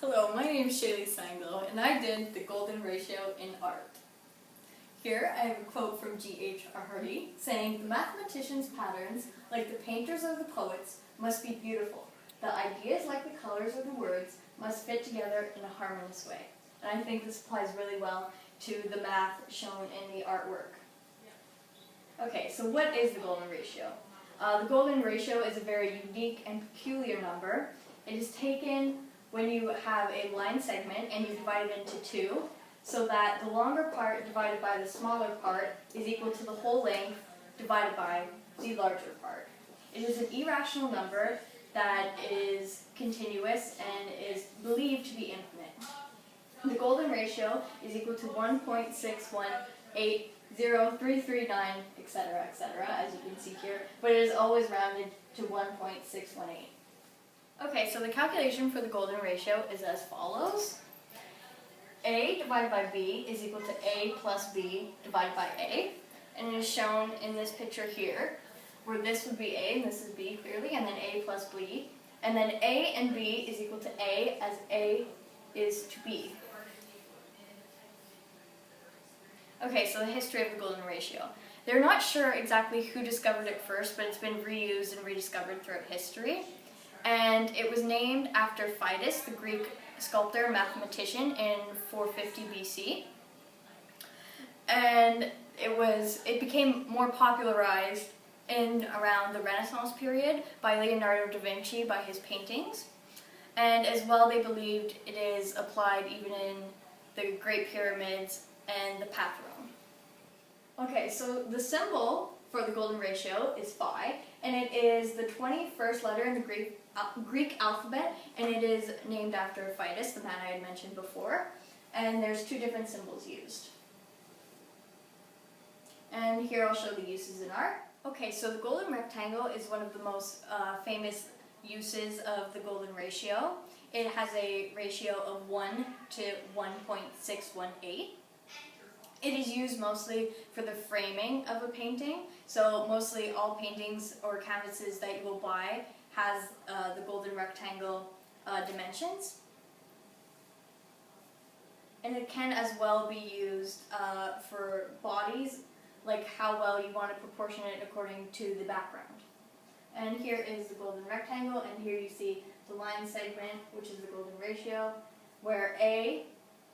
Hello, my name is Shaylee Sanglo, and I did the golden ratio in art. Here I have a quote from G.H.R. Hardy saying, "The mathematician's patterns, like the painters or the poets, must be beautiful. The ideas, like the colors or the words, must fit together in a harmonious way." And I think this applies really well to the math shown in the artwork. Okay, so what is the golden ratio? The golden ratio is a very unique and peculiar number. It is taken when you have a line segment and you divide it into two, so that the longer part divided by the smaller part is equal to the whole length divided by the larger part. It is an irrational number that is continuous and is believed to be infinite. The golden ratio is equal to 1.6180339, etc., etc., as you can see here, but it is always rounded to 1.618. Okay, so the calculation for the golden ratio is as follows. A divided by B is equal to A plus B divided by A, and it is shown in this picture here, where this would be A and this is B clearly, and then A plus B, and then A and B is equal to A as A is to B. Okay, so the history of the golden ratio. They're not sure exactly who discovered it first, but it's been reused and rediscovered throughout history. And it was named after Phidias, the Greek sculptor and mathematician, in 450 BC. And it became more popularized in around the Renaissance period by Leonardo da Vinci by his paintings. And as well, they believed it is applied even in the Great Pyramids and the Parthenon. Okay, so the symbol for the golden ratio is phi, and it is the 21st letter in the Greek alphabet, and it is named after Phidias, the man I had mentioned before, and there's two different symbols used. And here I'll show the uses in art. Okay, so the golden rectangle is one of the most famous uses of the golden ratio. It has a ratio of 1 to 1.618. It is used mostly for the framing of a painting, so mostly all paintings or canvases that you will buy has the golden rectangle dimensions. And it can as well be used for bodies, like how well you want to proportion it according to the background. And here is the golden rectangle, and here you see the line segment, which is the golden ratio, where A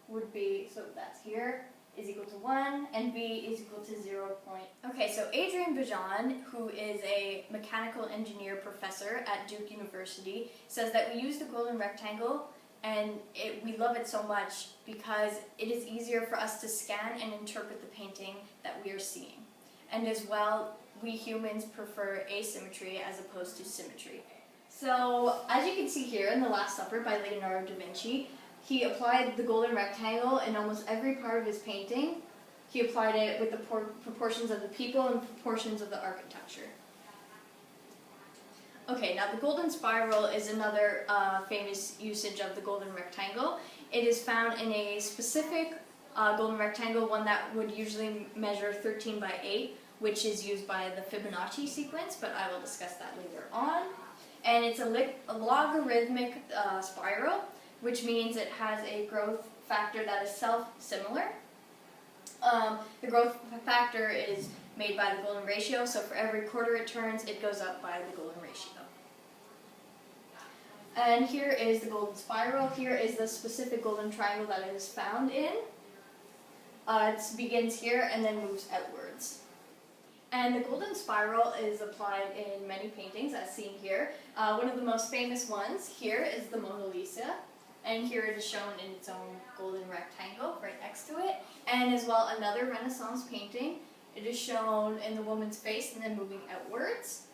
would be, so that's here, is equal to 1, and B is equal to 0. Okay, so Adrian Bejan, who is a mechanical engineer professor at Duke University, says that we use the golden rectangle and we love it so much because it is easier for us to scan and interpret the painting that we are seeing. And as well, we humans prefer asymmetry as opposed to symmetry. So, as you can see here in The Last Supper by Leonardo da Vinci, he applied the golden rectangle in almost every part of his painting. He applied it with the proportions of the people and proportions of the architecture. Okay, now the golden spiral is another famous usage of the golden rectangle. It is found in a specific golden rectangle, one that would usually measure 13 by 8, which is used by the Fibonacci sequence, but I will discuss that later on. And it's a logarithmic spiral, which means it has a growth factor that is self-similar. The growth factor is made by the golden ratio, so for every quarter it turns, it goes up by the golden ratio. And here is the golden spiral. Here is the specific golden triangle that it is found in. It begins here and then moves outwards. And the golden spiral is applied in many paintings, as seen here. One of the most famous ones here is the Mona Lisa. And here it is shown in its own golden rectangle right next to it. And as well, another Renaissance painting. It is shown in the woman's face and then moving outwards.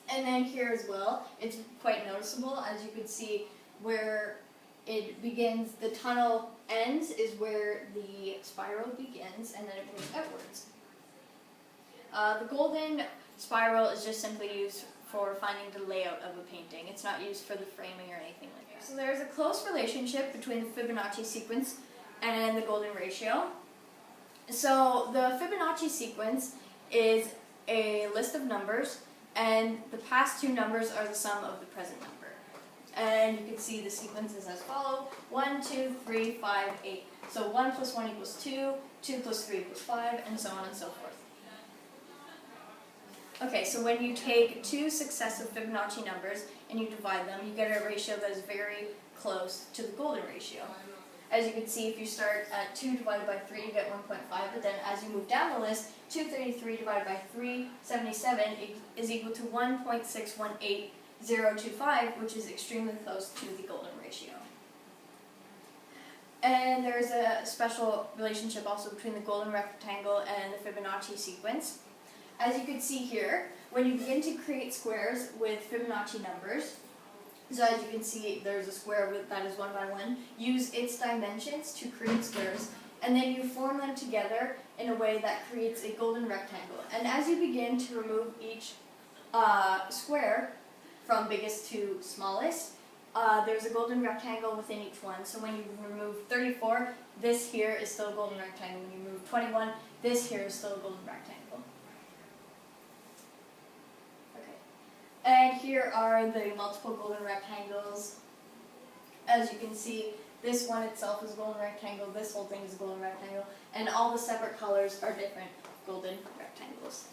And then here as well, it's quite noticeable. As you can see, where it begins, the tunnel ends is where the spiral begins, and then it moves outwards. The golden spiral is just simply used for finding the layout of a painting. It's not used for the framing or anything like that. So there's a close relationship between the Fibonacci sequence and the golden ratio. So the Fibonacci sequence is a list of numbers, and the past two numbers are the sum of the present number. And you can see the sequences as follow: 1, 2, 3, 5, 8. So 1 plus 1 equals 2, 2 plus 3 equals 5, and so on and so forth. Okay, so when you take two successive Fibonacci numbers and you divide them, you get a ratio that is very close to the golden ratio. As you can see, if you start at 2 divided by 3, you get 1.5, but then as you move down the list, 233 divided by 377 is equal to 1.618025, which is extremely close to the golden ratio. And there's a special relationship also between the golden rectangle and the Fibonacci sequence. As you can see here, when you begin to create squares with Fibonacci numbers, so as you can see, there's a square that is 1 by 1, use its dimensions to create squares, and then you form them together in a way that creates a golden rectangle. And as you begin to remove each square from biggest to smallest, there's a golden rectangle within each one. So when you remove 34, this here is still a golden rectangle. When you remove 21, this here is still a golden rectangle. And here are the multiple golden rectangles. As you can see, this one itself is a golden rectangle, this whole thing is a golden rectangle, and all the separate colors are different golden rectangles.